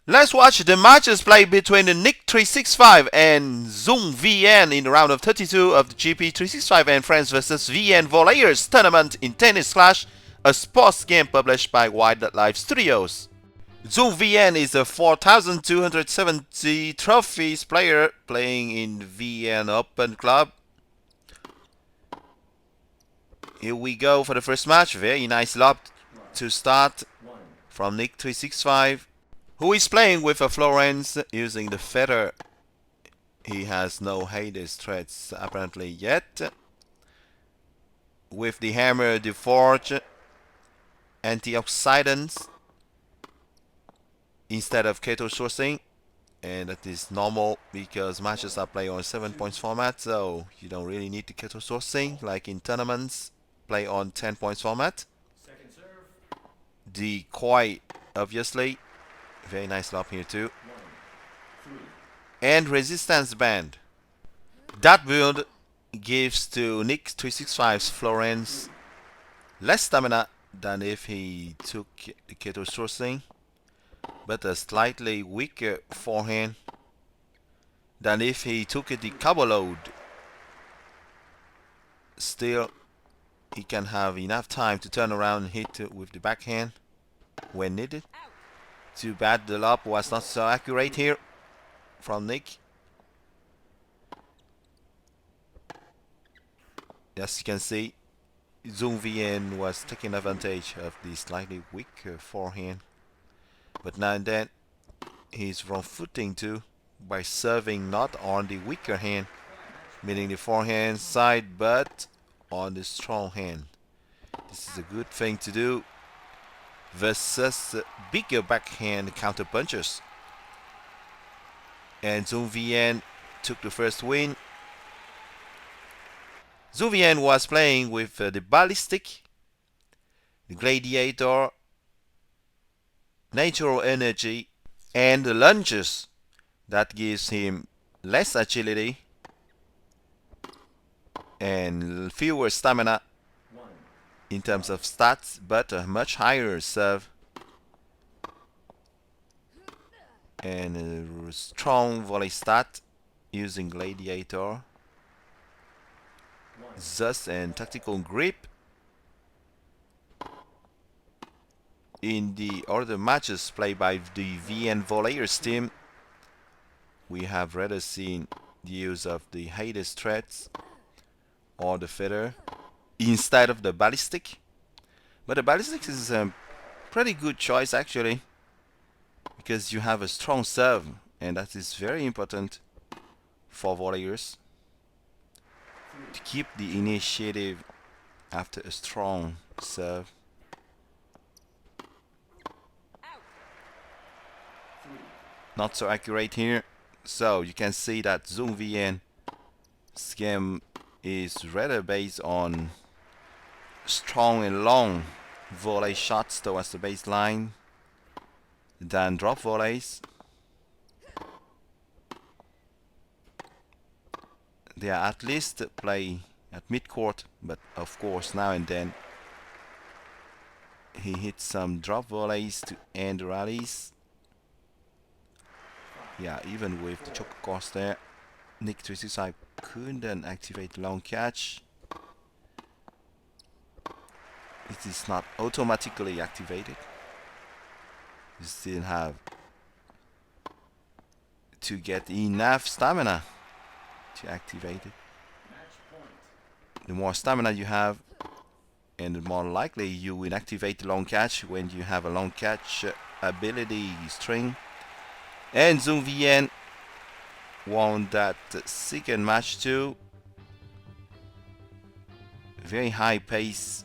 Let's watch the matches played between the Nick365 and DzungVN in the round of 32 of the GP365 and Friends vs VN Volleyers tournament in Tennis Clash, a sports game published by Wildlife Studios. DzungVN is a 4,270 trophies player playing in VN Open Club. Here we go for the first match. Very nice lob to start from Nick365, who is playing with a Florence using the feather. He has no Hades threats apparently yet. With the hammer, the forge, antioxidants instead of keto sourcing, and that is normal because matches are played on 7 points format, so you don't really need the keto sourcing like in tournaments play on 10 points format. The koi, obviously, very nice lob here too. And resistance band. That build gives to Nick365's Florence less stamina than if he took the keto sourcing, but a slightly weaker forehand than if he took the cover load. Still, he can have enough time to turn around and hit with the backhand when needed. Too bad the lob was not so accurate here from Nick. As you can see, DzungVN was taking advantage of the slightly weaker forehand. But now and then, he's wrong footing too by serving not on the weaker hand, meaning the forehand side, but on the strong hand. This is a good thing to do versus bigger backhand counter punches. And DzungVN took the first win. DzungVN was playing with the ballistic, the gladiator, natural energy, and the lunges. That gives him less agility and fewer stamina in terms of stats, but a much higher serve and a strong volley stat using gladiator, Zus and tactical grip. In the other matches played by the VN Volleyers team, we have rather seen the use of the Hades threats or the feather instead of the ballistic. But the ballistic is a pretty good choice actually, because you have a strong serve, and that is very important for volleyers to keep the initiative after a strong serve. Not so accurate here, so you can see that DzungVN game is rather based on strong and long volley shots towards the baseline than drop volleys. They are at least play at midcourt, but of course now and then he hits some drop volleys to end rallies. Yeah, even with the choke course there, Nick365 couldn't activate long catch. It is not automatically activated. You still have to get enough stamina to activate it. The more stamina you have, and the more likely you will activate the long catch when you have a long catch ability string. And DzungVN won that second match too. Very high pace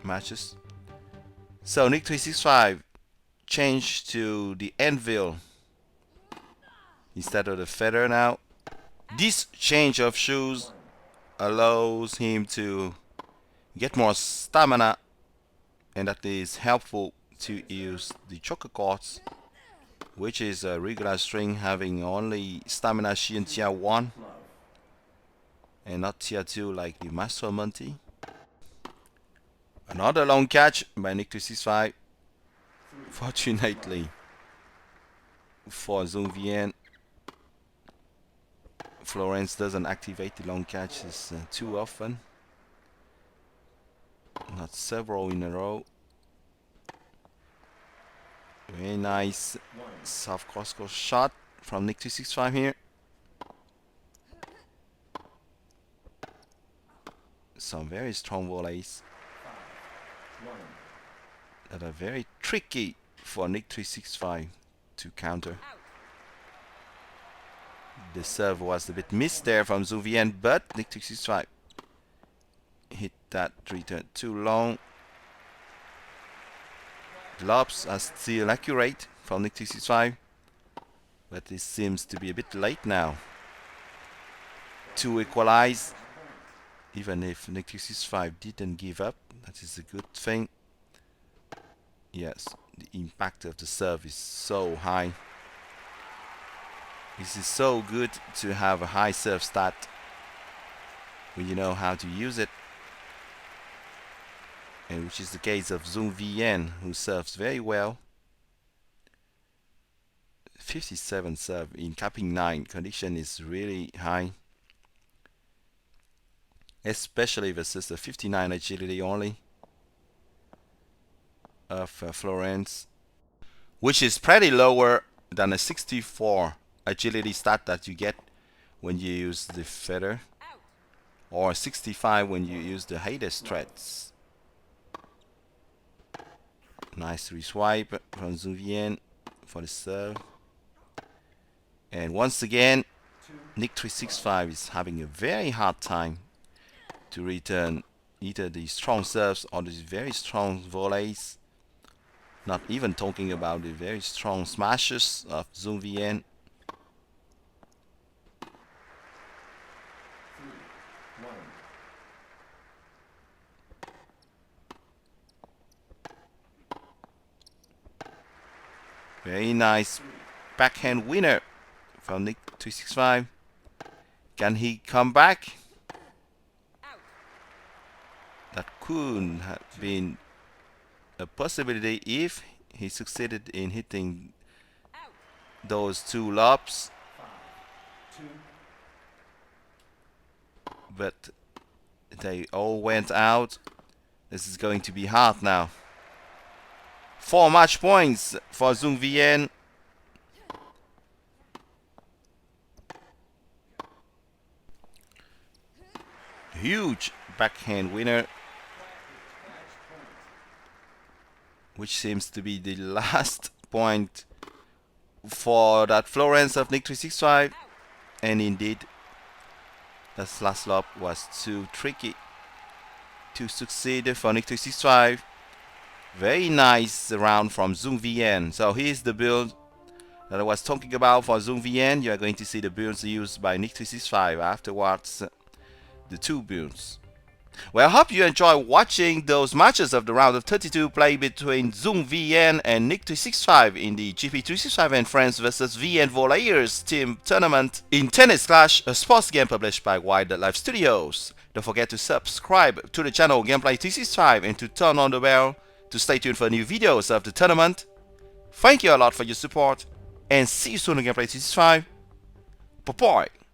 matches. So Nick365 changed to the anvil instead of the feather now. This change of shoes allows him to get more stamina, and that is helpful to use the choker chords, which is a regular string having only stamina Shi and tier 1 and not tier 2 like the Master Monty. Another long catch by Nick365. Fortunately, for DzungVN. Florence doesn't activate the long catches too often. Not several in a row. Very nice soft cross-court shot from Nick365 here. Some very strong volleys that are very tricky for Nick365 to counter. The serve was a bit missed there from DzungVN, but Nick365 hit that return too long. The lobs are still accurate from Nick365, but this seems to be a bit late now to equalize. Even if Nick365 didn't give up, that is a good thing. Yes, the impact of the serve is so high. This is so good to have a high serve stat when you know how to use it. And which is the case of DzungVN, who serves very well. 57 serve in capping 9 condition is really high, especially versus the 59 agility only of Florence, which is pretty lower than a 64 agility stat that you get when you use the feather, or 65 when you use the Hades threads. Nice reswipe from DzungVN for the serve. And once again, Nick365 is having a very hard time to return either the strong serves or the very strong volleys. Not even talking about the very strong smashes of DzungVN. Very nice backhand winner from Nick365. Can he come back? That could have been a possibility if he succeeded in hitting those two lobs. But they all went out. This is going to be hard now. 4 match points for DzungVN. Huge backhand winner, which seems to be the last point for that Florence of Nick365. And indeed, that last lob was too tricky to succeed for Nick365. Very nice round from DzungVN. So here's the build that I was talking about for DzungVN. You are going to see the builds used by Nick365 afterwards. The two builds. Well, I hope you enjoy watching those matches of the round of 32 play between DzungVN and Nick365 in the GP365 and Friends vs VN Volleyers team tournament in Tennis Clash, a sports game published by Live Studios. Don't forget to subscribe to the channel Gameplay 365 and to turn on the bell to stay tuned for new videos of the tournament. Thank you a lot for your support and see you soon on Gameplay 365. Bye bye.